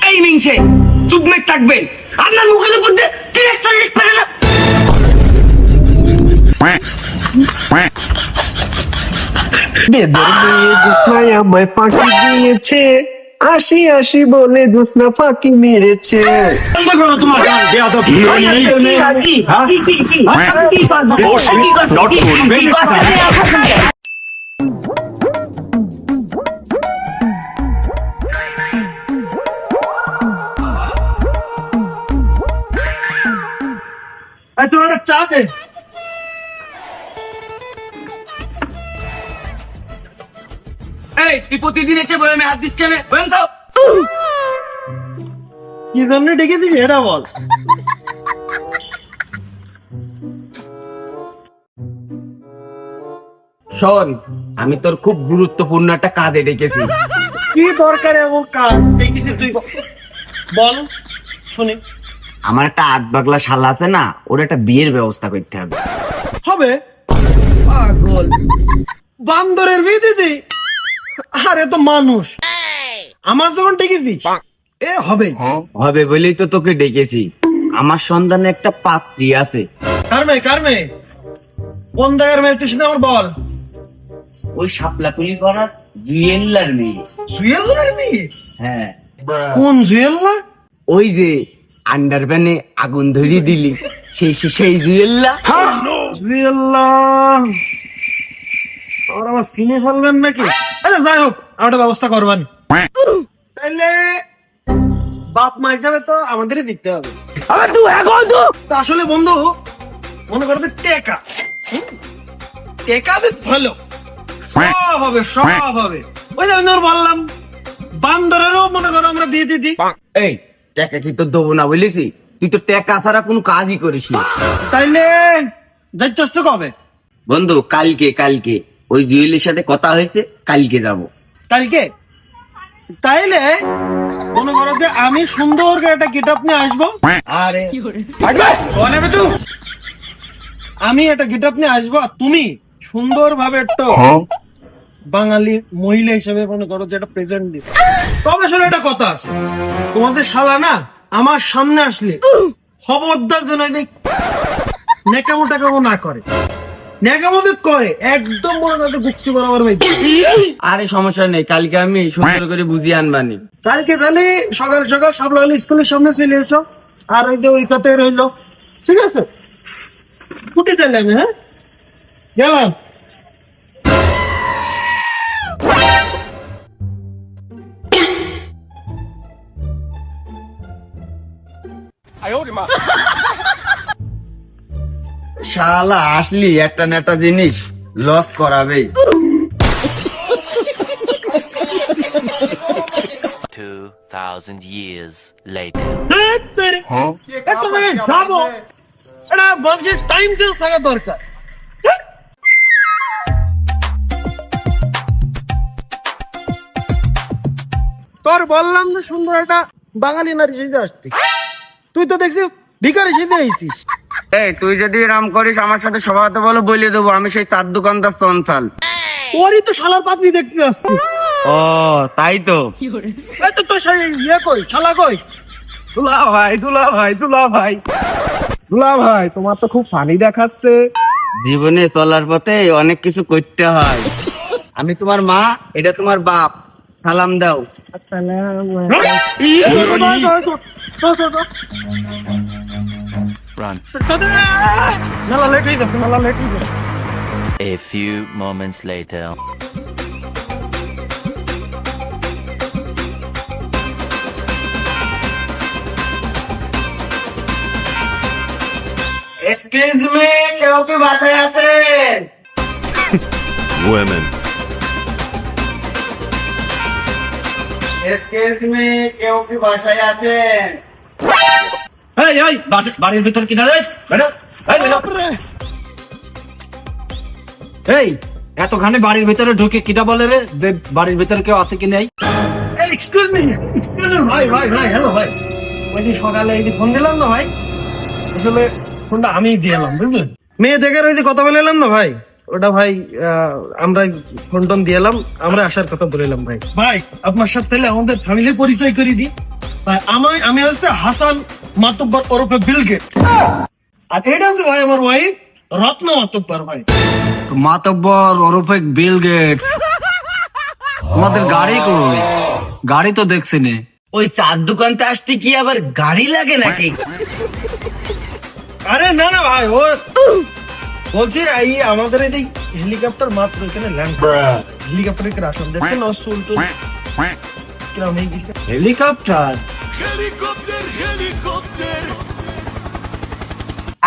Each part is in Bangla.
এই মিংসে চুপ মেঘ থাকবেন, আপনার মুখের উপর দিয়ে 43 পারে না। বেদের মেয়ে জোৎস্নায় আমায় ফাঁকি দিয়েছে, আসি আসি বলে জোৎস্না ফাঁকি মেরেছে। বন্ধ করো তোমার গান, বেয়াদব। তোমার একটা চা দে। এই তুই প্রতিদিন এসে বলে আমি হাত দিস কেন? বলেন তো। কি জন্য ডেকেছিস এটা বল। শোন, আমি তোর খুব গুরুত্বপূর্ণ একটা কাজে ডেকেছি। কি দরকার এমন কাজ ডেকেছিস তুই বল শুনি। আমার একটা আধ বাগলা শালা আছে না, ওর একটা বিয়ের ব্যবস্থা করতে হবে। হবে পাগল, বান্দরের বিয়ে দিদি? আরে তো মানুষ, আমার যখন ডেকেছিস এ হবে। হবে বলেই তো তোকে ডেকেছি। আমার সন্ধানে একটা পাত্রী আছে। কার মেয়ে কোন জায়গার মেয়ে তুই সেটা আমার বল। ওই শাপলাকুলি করার জুয়েলার মেয়ে। জুয়েলার মেয়ে? হ্যাঁ, কোন জুয়েলার? ওই যে আন্ডারপ্যানে আগুন ধরিয়ে দিলি, সেই জুয়েল্লা। জুয়েলার আর আমার সিনে ফেলবেন নাকি? আচ্ছা যাই হোক, আমরা ব্যবস্থা করবানি। তাইলে বাপ মা হিসাবে তো আমাদেরই দিতে হবে। তা আসলে বন্ধু মনে করো টেকা টেকা দিতে ভালো, সব হবে সব হবে। ওই যে আমি তোমার বললাম বান্দরেরও মনে করো আমরা দিয়ে দিদি। এই টাকা কি তো দেবো না বলেছি? তুই তো টাকা ছাড়া কোনো কাজই করিস না। তাইলে যাচ্ছ কবে? বন্ধু কালকে ওই জুয়েলের সাথে কথা হয়েছে, কালকে যাব। কালকে? তাইলে মনে করো যে আমি সুন্দর করে একটা গেট আপ নিয়ে আসবো। আরে আমি একটা গেট আপ নিয়ে আসবো, আর তুমি সুন্দর ভাবে একটা বাঙালি মহিলা হিসেবে মনে করো যে একটা প্রেজেন্ট দিবে। তবে শোনো একটা কথা আছে, তোমাদের শালা না আমার সামনে আসলে খবরদার যেন নেকামো টেকামো না করে। নেকামো করে একদম মনে করো গুকসি বরাবর বাইতে। আরে সমস্যা নেই, কালকে আমি সুন্দর করে বুঝিয়ে আনবানি। কালকে তাহলে সকাল সকাল সাবলাল স্কুলের সামনে চলে এসো, আর ওই যে ওই কথাই রইলো, ঠিক আছে? ছুটি তাহলে আমি, হ্যাঁ গেলাম। শালা আসলি একটা না একটা জিনিস লস করাবে। 2000 years later. একটা জায়গায় যাবো, এটা মানুষের টাইম চেঞ্জ থাকা দরকার। তোর বললাম যে সুন্দর একটা বাঙালি নারী সেজে আসতে, তুই তো দেখছি ভিখারি সেজে আইছিস। এই তুই যদি এরম করিস আমার সাথে সভাতে বলো, বলে দেবো আমি সেই চার দোকানদার চঞ্চল। ওরই তো শালার পাত্রী দেখতে আসছি। ও তাই তো। এই তো তোর সেই ইয়ে কই, শালা কই? দুলা ভাই তোমার তো খুব ফানি দেখাচ্ছে। জীবনে চলার পথে অনেক কিছু করতে হয়। আমি তোমার মা, এটা তোমার বাপ, সালাম দাও। Run. মেলা লেট হয়ে যাচ্ছে। A few moments later. Excuse me, কেউ কি বাসায় আছেন? Women. এক্সকিউজ মি, কেউ কি বাসায় আছেন? এই বাড়ির ভিতর কিনা রে? এই এতখানি বাড়ির ভিতরে ঢুকে কিটা বলে রে যে বাড়ির ভিতরে কেউ আছে কি নাই? এক্সকিউজ মি ভাই হ্যালো ভাই, ওই যে সকালে এই যে ফোন দিলাম না ভাই, আসলে ফোনটা আমি দিলাম বুঝলেন, মেয়ে দেখে ওই যে কথা বলে এলাম না ভাই, ওটা ভাই আমরা ফোন টোন দিলাম, আমরা আসার কথা বলেলাম ভাই। ভাই আপনার সাথে তাহলে আমাদের ফ্যামিলির পরিচয় করে দিই ভাই। আমি হচ্ছে হাসান মাতব্বর ওরফে বিল গেটস, আর এটা হচ্ছে ভাই আমার ওয়াইফ রত্ন মাতব্বর ভাই। মাতব্বর ওরফে বিল গেটস, তোমাদের গাড়ি কই? গাড়ি তো দেখছি নে। ওই চার দোকানতে আসতে কি আবার গাড়ি লাগে নাকি? আরে না না ভাই, ও বলছি এই আমাদের এই হেলিকপ্টার মাত্র এখানে ল্যান্ড, হেলিকপ্টারে ক্রাশ হন দেখছেন না, সুলটুল কিরম হয়ে গেছে। হেলিকপ্টার?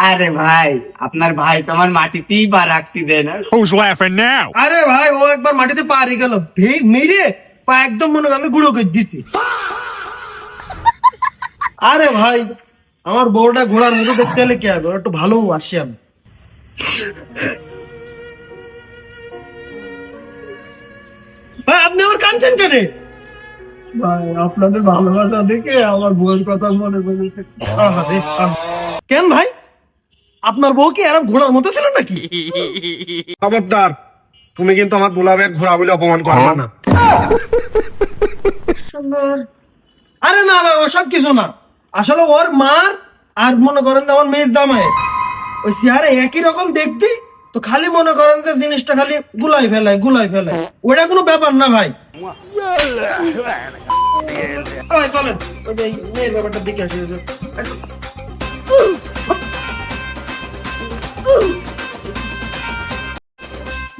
আরে ভাই, আপনার ভাই তো আমার মাটিতেই পা রাখতে দেয় না। Who's laughing now? আরে ভাই ও একবার মাটিতে পা হারিয়ে গেল, ভেগ মেরে পা একদম মনে করেন গুঁড়ো করে দিছি। আরে ভাই আমার বউটা ঘোড়ার মতো দেখতে হলে কি হবে, ওরা একটু ভালো আসি আমি। ভাই আপনি আমার কাঁদছেন কেন? ভাই আপনাদের ভালোবাসা দেখে আমার বউয়ের কথা মনে পড়েছে। আহারে, কেন ভাই আপনার বউ কি এরকম ঘোড়ার মতো ছিল নাকি? খবরদার, তুমি কিন্তু আমার দুলাবের ঘোড়া বলে অপমান করবে না। আরে না ভাই ওসব কিছু না, আসলে ওর মার আর মনে করেন যে আমার মেয়ের দামায় ওই চেহারা একই রকম দেখতে, তো খালি মনে করেন যে জিনিসটা খালি গুলাই ফেলায় ওটা কোনো ব্যাপার না ভাই। ভাই চলেন ওই যে মেয়ের ব্যাপারটা দেখে আসি।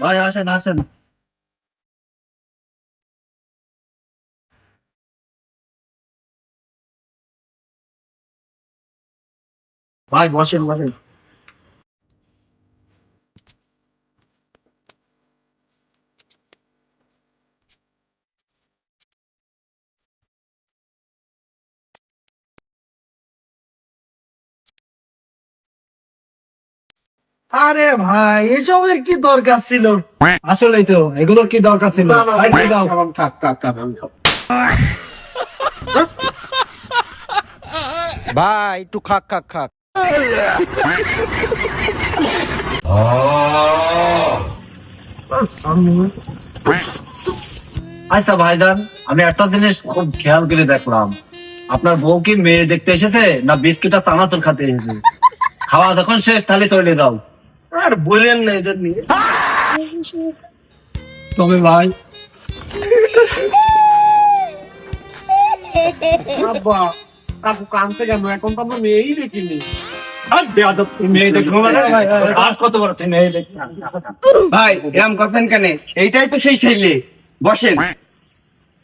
ভাই আসেন আসেন। ভাই বসেন বসেন। আরে ভাই এসবের কি দরকার ছিল? আসলেই তো এগুলোর কি দরকার ছিল? না, না, ভাই, দিয়ে দাও। থাক থাক থাক, আমি খাবো। ভাই একটু খাক খাক খাক। আচ্ছা ভাইজান, আমি একটা জিনিস খুব খেয়াল করে দেখলাম, আপনার বউ কি মেয়ে দেখতে এসেছে না বিস্কিট আর চানাচুর খেতে এসেছে? খাওয়া যখন শেষ তাহলে চলে যাও। আর বলেন না এদের নিয়ে। তবে ভাই আব্বা কাকু কানছে কেন? এখন তো আমরা মেয়েই দেখিনি। মেয়ে দেখবো মানে শ্বাস কত বড়, তুই মেয়ে দেখবি? ভাই এরম করছেন কেন? এইটাই তো সেই ছেলে, বসেন।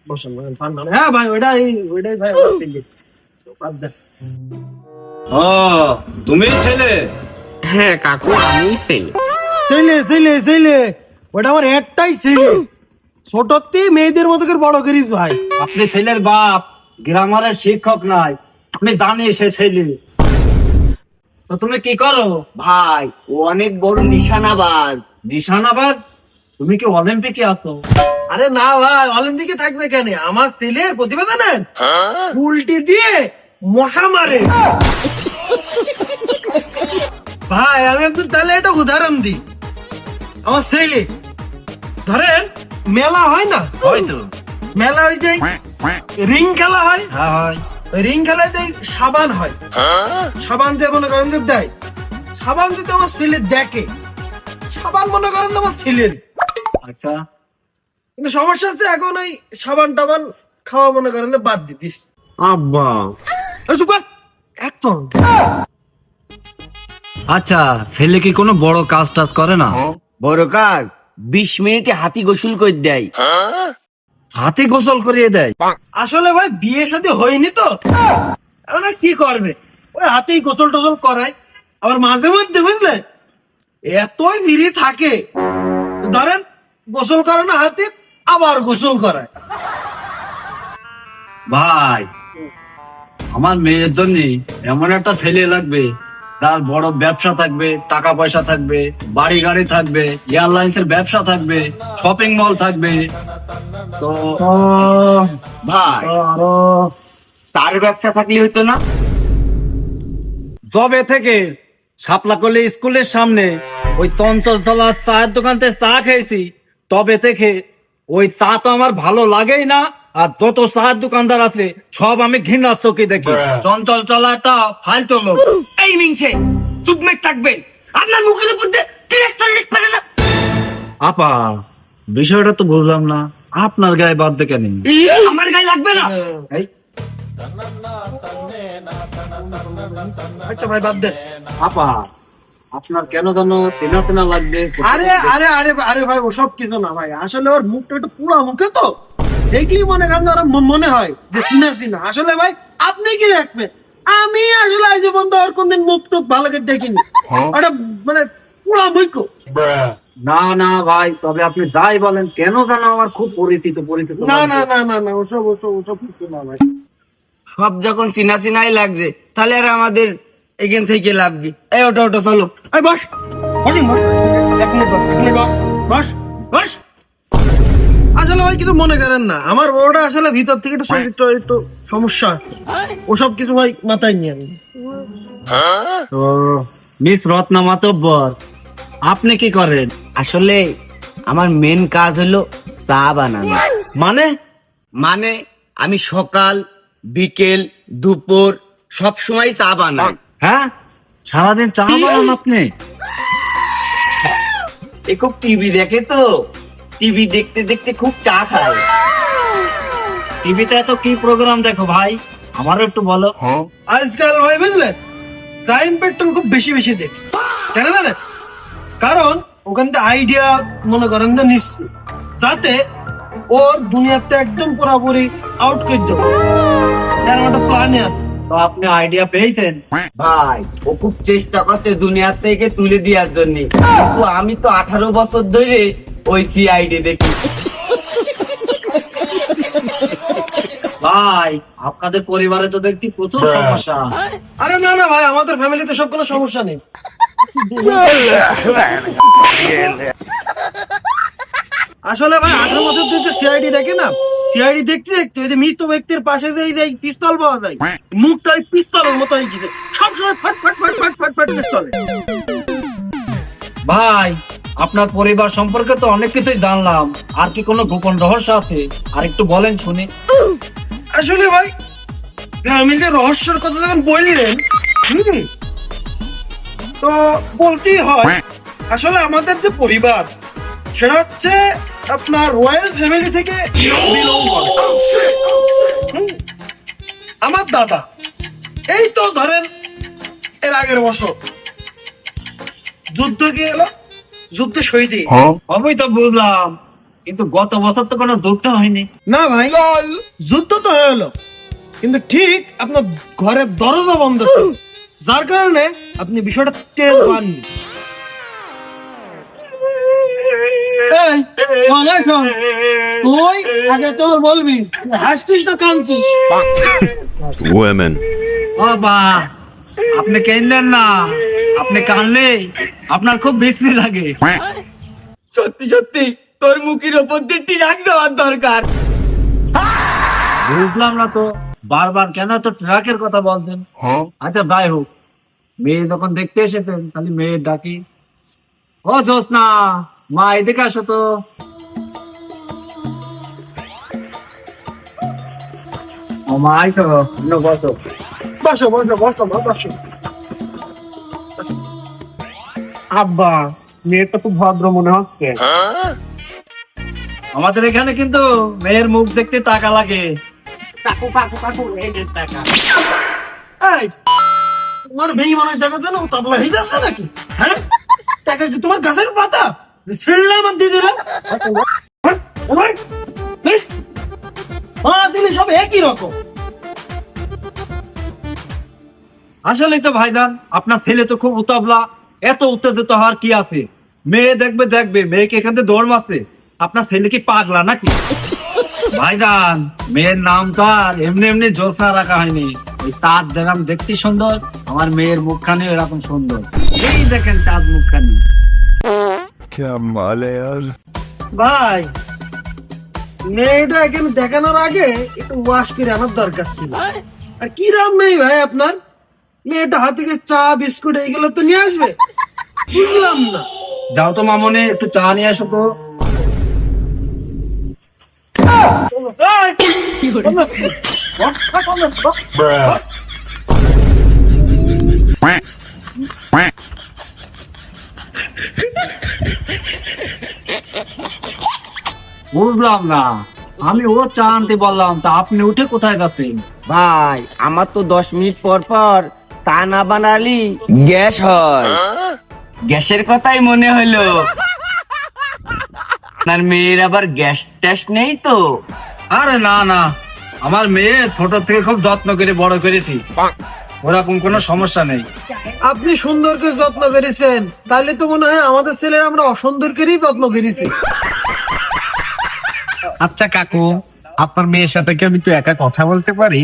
বসেন বসেন, ঠান্ডা না। হ্যাঁ ভাই ওইটাই ভাই আমার ছেলে। বাদ দেন। ও তুমি ছেলে? হ্যাঁ কাকু, আমি ছেলে। ছেলে ওটা আমার একটাই ছেলে, ছোটতে মেয়েদের মতো করে বড় করিস ভাই। আপনি ছেলের বাপ, গ্রামারের শিক্ষক নাই, আপনি জানি সে ছেলে। তো তুমি কি করো? ভাই ও অনেক বড় নিশানাবাজ। নিশানাবাজ? তুমি কি অলিম্পিকে আছো? আরে না ভাই, অলিম্পিকে থাকবে কেন? আমার ছেলের প্রতিবেদন উল্টি দিয়ে মশা মারে। ভাই আমি একদম তাহলে একটা উদাহরণ দিই। আমার ছেলে ধরেন মেলা হয় না, হয়তো। মেলা ওই যে রিং খেলা হয়, হ্যাঁ হয়। ওই রিং খেলাতে সাবান হয়, সাবান যে মনে করেন যে দেয়, সাবান যদি আমার ছেলে দেখে, সাবান মনে করেন যে আমার ছেলের। আচ্ছা কিন্তু সমস্যা হচ্ছে এখন ওই সাবান টাবান খাওয়া মনে করেন যে বাদ দিতিস। আব্বা চুপ কর একদম। আচ্ছা, ছেলে কি কোনো বড় কাজ টাজ করে না? বড় কাজ 20 মিনিটে হাতি গোসল করে দেয়। হাতে গোসল করিয়ে দেয়? আসলে ভাই বিয়ে শাদী হয়নি তো, এখন আর কি করবে, ওই হাতেই গোসল টোসল করায়। আবার মাঝে মধ্যে বুঝলে এতই ভিড়ি থাকে, ধরেন গোসল করে না হাতে, আবার গোসল করায়। ভাই আমার মেয়ের জন্য এমন একটা ছেলে লাগবে তার বড় ব্যবসা থাকবে, টাকা পয়সা থাকবে, বাড়ি গাড়ি থাকবে, এয়ারলাইন্স এর ব্যবসা থাকবে, শপিং মল থাকবে। তো ভাই চার ব্যবসা থাকলে হইতো না? জবে থেকে শাপলাকলি স্কুলের সামনে ওই চঞ্চল তলার চায়ের দোকানতে চা খেয়েছি, তবে থেকে ওই চা তো আমার ভালো লাগেই না। আর যত চায়ের দোকানদার আছে সব আমি ঘৃণার চোখে দেখি। চঞ্চল চলাটা ফালতু লোক। এই মিংসে চুপ মেক থাকবেন, আপনার মুখের উপর দিয়ে direct চল্লিশ পারে না। আপা, বিষয়টা তো বুঝলাম না, আপনার গায়ে বাদ দেখে নেই। আমার গায়ে লাগবে না। এই, আচ্ছা ভাই বাদ দে। আপা, আপনার কেন যেন চেনা চেনা লাগবে। আরে আরে আরে আরে ভাই ওসব কিছু না ভাই, আসলে ওর মুখটা একটু পুরা মুখে তো দেখলেই মনে করেন ওরা মনে হয় যে চিনা চিনা। আসলে ভাই আপনি কি দেখবেন, আমি আসলে আজ পর্যন্ত ওর কোনদিন মুখ টুক ভালো করে দেখিনি। ওটা মানে পুরা মুখ। না না ভাই, তবে আপনি যাই বলেন, কেন জানো আমার খুব পরিচিত পরিচিত না লাগছে। না না না না ওসব ওসব ওসব কিছু না ভাই। সব যখন চিনা চিনাই লাগছে, তাহলে আর আমাদের এখান থেকে লাভ কি? এই ওটো ওটো চলো। এই বস বসিং বস, এক মিনিট বস, এক মিনিট বস বস বস। আসলে ভাই কিছু মনে করেন না, আমার বউটা আসলে ভিতর থেকে একটু শরীর একটু সমস্যা আছে, ওসব কিছু ভাই মাথায় নিয়ে আনি। তো মিস রত্না মাতব্বর, আপনি কি করেন? আসলে আমার মেন কাজ হলো চা বানানো। মানে মানে আমি সকাল বিকেল দুপুর সব সময় চা বানাই। হ্যাঁ, সারাদিন চা বানান আপনি? এ খুব টিভি দেখে তো, টিভি দেখতে দেখতে খুব চা খায়। টিভিতে এত কি প্রোগ্রাম দেখো ভাই, আমারও একটু বলো। আজকাল ভাই বুঝলেন ক্রাইম পেট্রোল খুব বেশি বেশি দেখছি, কেন জানেন? কারণ ওখান থেকে আইডিয়া মনে করেন না নিচ্ছে, যাতে ওর দুনিয়াতে একদম পুরোপুরি আউট করে দেবো, এরকম একটা প্ল্যানে আছে। তো আপনি আইডিয়া পেয়েছেন? ভাই ও খুব চেষ্টা করছে দুনিয়া থেকে তুলে দেওয়ার জন্য, কিন্তু আমি তো 18 বছর ধরে ওই সিআইডি দেখি। ভাই আপনাদের পরিবারে তো দেখছি প্রচুর সমস্যা। আরে না না ভাই, আমাদের ফ্যামিলিতে সব কোনো সমস্যা নেই। আসলে ভাই 18 বছর ধরে সিআইডি দেখে না, সিআইডি দেখতে দেখতে ওই যে মৃত ব্যক্তির পাশে যে এই পিস্তল পাওয়া যায়, মুখটা ওই পিস্তলের মতো হয়ে গেছে, সবসময় ফট ফট ফট ফট ফট ফট করে চলে। ভাই আপনার পরিবার সম্পর্কে তো অনেক কিছুই জানলাম, আর কি কোনো গোপন রহস্য আছে? আর একটু বলেন শুনি। আসলে ভাই ফ্যামিলির রহস্যের কথা যখন বললেন, তো বলতেই হয় আসলে আমাদের যে পরিবার সেটা হচ্ছে আপনার রয়্যাল ফ্যামিলি থেকে belong করে। আমার দাদা এই তো ধরেন এর আগের বছর যুদ্ধ গিয়ে এলো, যুদ্ধে শহীদ হয়ে গেছে। সবই তো বুঝলাম, কিন্তু গত বছর তো কোনো দুঃখ হয়নি। না ভাই যুদ্ধ তো হয়ে গেল, কিন্তু ঠিক আপনার ঘরের দরজা বন্ধ ছিল, যার কারণে আপনি বিষয়টা টের পাননি। এই, শোন, এই শোন, তুই আগে তোর বলবি হাসছিস না কাঁদছিস? Women. বাবা, আপনি কেন্দেন না, আপনি কানলে আপনার খুব বিশ্রী লাগে। সত্যি সত্যি তোর মুখের ওপর দিয়ে টিরাক যাওয়ার দরকার। বুঝলাম না তো বারবার কেন তো ট্রাকের কথা বলতেন। আচ্ছা যাই হোক, মেয়ে যখন দেখতে এসেছেন তাহলে মেয়ের ডাকি। ও জোসনা, মা এদিকে আসো তো। ও মা, আই তো বসো। বসো বসো বসো মা, বসো। আব্বা, মেয়েটা তো ভদ্র মনে হচ্ছে। আমাদের এখানে কিন্তু মেয়ের মুখ দেখতে টাকা লাগে। কাকু কাকু কাকু এই নে টাকা। এই, তোমার মেয়ে মানুষ দেখা যায় না, ও তাবলা হয়ে যাচ্ছে নাকি? হ্যাঁ, টাকা কি তোমার গাছের পাতা যে ছিঁড়লাম আর দিয়ে দিলাম? দিলে সব একই রকম। আসলেই তো ভাইজান, আপনার ছেলে তো খুব উতাবলা, এত উত্তেজিত হওয়ার কি আছে? মেয়ে দেখবে দেখবে, মেয়েকে এখান থেকে দৌড় মারছে। আপনার ছেলে কি পাগলা নাকি? ভাইজান, মেয়ের নাম তো আর এমনি এমনি জোসনা রাখা হয়নি। ওই তার দেখলাম দেখতে সুন্দর, আমার মেয়ের মুখখানি এরকম সুন্দর। এই দেখেন চাঁদ মুখখানি। ভাই মেয়েটা এখানে দেখানোর আগে একটু ওয়াশ করে আনার দরকার ছিল। আর কি রাম মেয়ে ভাই আপনার? মেয়েটা হাতে করে চা বিস্কুট এইগুলো তো নিয়ে আসবে, বুঝলাম না। যাও তো মামনি, একটু চা নিয়ে আসো তো। বুঝলাম না, আমি ও চা আনতে বললাম, তা আপনি উঠে কোথায় যাচ্ছেন? ভাই আমার তো 10 মিনিট পর পর চা না বানালি গ্যাস হয়। গ্যাসের কথাই মনে হইলো। আপনার মেয়ের আবার গ্যাস ট্যাস নেই তো? আরে না না, আমার মেয়ে ছোট থেকে খুব যত্ন করে বড় করেছি, ওরকম কোনো সমস্যা নেই। আপনি সুন্দর করে যত্ন করেছেন, তাহলে তো মনে হয় আমাদের ছেলের আমরা অসুন্দর করেই যত্ন করেছি। আচ্ছা কাকু, আপনার মেয়ের সাথে কি আমি একটু একা কথা বলতে পারি?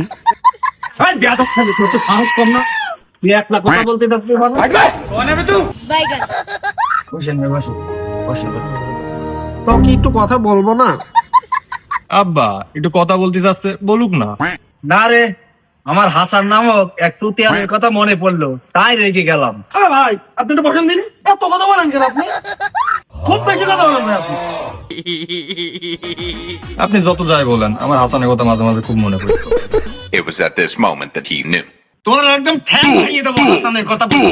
তুই একলা কথা বলতে থাকতে পারো? বসেন ভাই, বসেন বসেন বসেন। তো কি একটু কথা বলবো না? আব্বা একটু কথা বলতে চাচ্ছে, বলুক না। না রে, আমার হাসান নামক এক তুতিয়ানের কথা মনে পড়লো, তাই রেখে গেলাম। ভাই আপনি একটু বসেন দিন, এত কথা বলেন কেন আপনি? খুব বেশি কথা বলেন ভাই আপনি। আপনি যত যাই বলেন, আমার হাসানের কথা মাঝে মাঝে খুব মনে পড়ে। It was at this moment that he knew. তোর একদম ঠ্যাং ভাঙিয়ে দেবো হাসানের কথা বলে।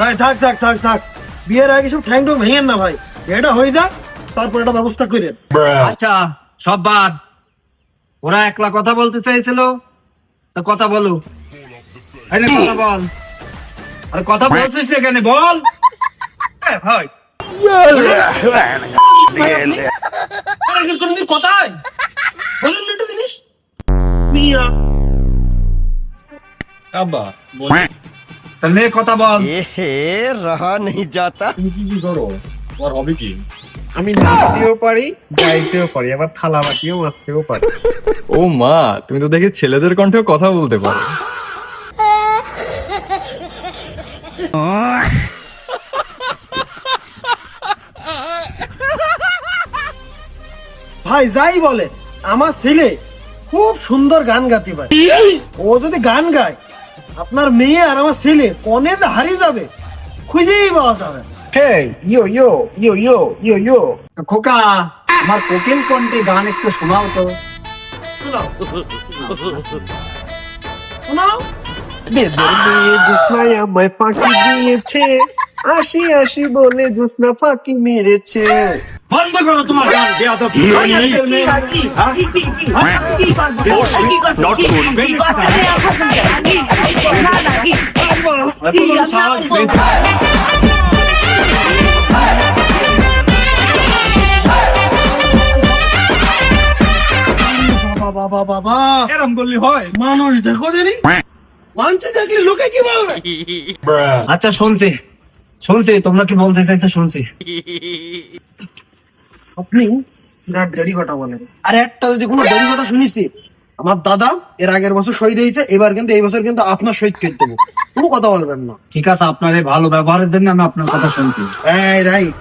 ভাই থাক থাক থাক থাক, বিয়ের আগে সব ঠ্যাং ট্যাং ভেঙেন না ভাই, এটা হয়ে যাক তারপর একটা ব্যবস্থা করেন। আচ্ছা সব বাদ, ওরা একলা কথা বলতে চাইছিল, তা কথা বলো। এই নে, কথা বল। আরে কথা বলছিস না কেন, বল। ভাই কোনদিন কথাই বলেন না একটা জিনিস। মিয়া আব্বা বলি, তাহলে নে, কথা বল। তুমি কি করো? তোমার হবি কি? আমি নাচতেও পারি, গাইতেও পারি, আবার থালা বাটিও মাজতেও পারি। ও মা, তুমি তো দেখি ছেলেদের কণ্ঠেও কথা বলতে পারো। ভাই যাই বলে, আমার ছেলে খুব সুন্দর গান গাতে পারে। ও যদি গান গায়, আপনার মেয়ে আর আমার ছেলে কনে হারিয়ে যাবে, খুঁজেই পাওয়া যাবে না। হেই ইয়ো ইয়ো ইয়ো ইয়ো ইয়ো ইয়ো, খোকা, আমার কোকিল কণ্ঠে গান একটু শোনাও তো। শোনাও শোনাও। বেদের মেয়ে জ্যোৎস্নায় আমায় ফাঁকি দিয়েছে, আসি আসি বলে জ্যোৎস্না ফাঁকি মেরেছে। বন্ধ করো তোমার গান, বেয়াদব। বাবা বাবা বাবা, এরম করলে হয়? মানুষ দেখো জানি, লাঞ্চে দেখলে লোকে কি বলবে? আচ্ছা শুনছি শুনছি, তোমরা কি বলতে চাইছো শুনছি। আপনি বিরাট দেরি কথা বলেন, আর একটা যদি কোনো দেরি কথা শুনেছি, আমার দাদা এর আগের বছর শহীদ হয়েছে, এবার কিন্তু এই বছর কিন্তু আপনার শহীদ করে দেবো, কোনো কথা বলবেন না। ঠিক আছে, আপনার এই ভালো ব্যবহারের জন্য আমি আপনার কথা শুনছি। এই রাইট।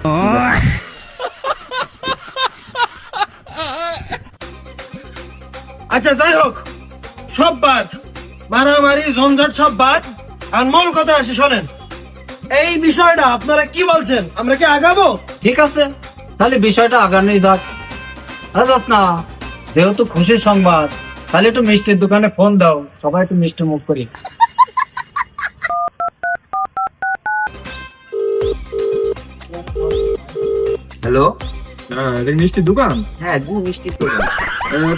আচ্ছা যাই হোক, সব বাদ, মারামারি ঝঞ্ঝাট সব বাদ, আর মূল কথা আসে শোনেন। এই বিষয়টা আপনারা কি বলছেন, আমরা কি আগাবো? ঠিক আছে, তাহলে বিষয়টা আগানোই যাক। যাস না, যেহেতু খুশির সংবাদ, তাহলে একটু মিষ্টির দোকানে ফোন দাও, সবাই একটু মিষ্টি মুখ করি। হ্যালো, এটা মিষ্টির দোকান? হ্যাঁ জি মিষ্টি তো।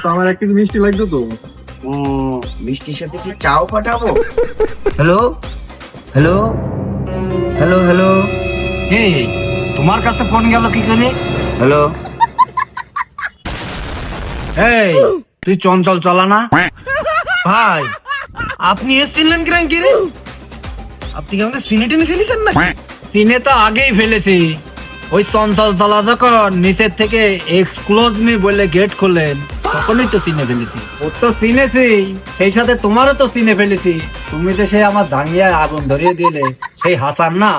তো আমার এক কেজি মিষ্টি লাগতো তো। মিষ্টির সাথে কি চাও পাঠাবো? হ্যালো হ্যালো হ্যালো হ্যালো এই, তোমার কাছে ফোন গেল কি করে? হ্যালো, এই, তুই চঞ্চল চলা না? ভাই আপনি এসেছিলেন কিরাম কি রে? আপনি কি আমাদের সিনে টেনে ফেলেছেন না? সিনে তো আগেই ফেলেছি, ওই চঞ্চল চলা যখন নিচের থেকে এক্সক্লোজ মি বলে গেট খোলেন, তখনই তো সিনে ফেলেছি। ও তো চিনেছি, সেই সাথে তোমারও তো চিনে ফেলেছি। তুমি তো সে আমার ধাঙ্গিয়ায় আগুন ধরিয়ে দিলে, সেই হাসান না?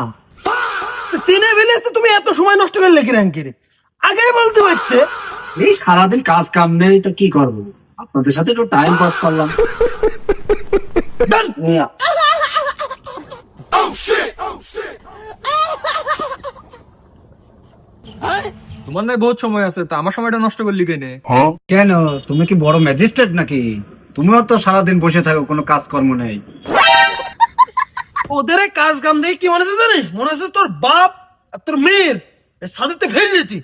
সিনে ফেলেছে, তুমি এত সময় নষ্ট করলে কিরাম কি রে? আগেই বলতে পারতে। এই সারাদিন কাজ কাম নেই তো কি করবো, আপনাদের সাথে একটু টাইম পাস করলাম। ডান মিয়া। তোমার নাই বহুত সময় আছে, তা আমার সময়টা নষ্ট করলি কেনে? কেন, তুমি কি বড় ম্যাজিস্ট্রেট নাকি? তুমিও তো সারাদিন বসে থাকো, কোনো কাজকর্ম নেই। ওদের এই কাজ কাম দিয়ে কি মনে হচ্ছে জানিস? মনে হচ্ছে তোর বাপ আর তোর মেয়ের সাথে ফেল যেতি।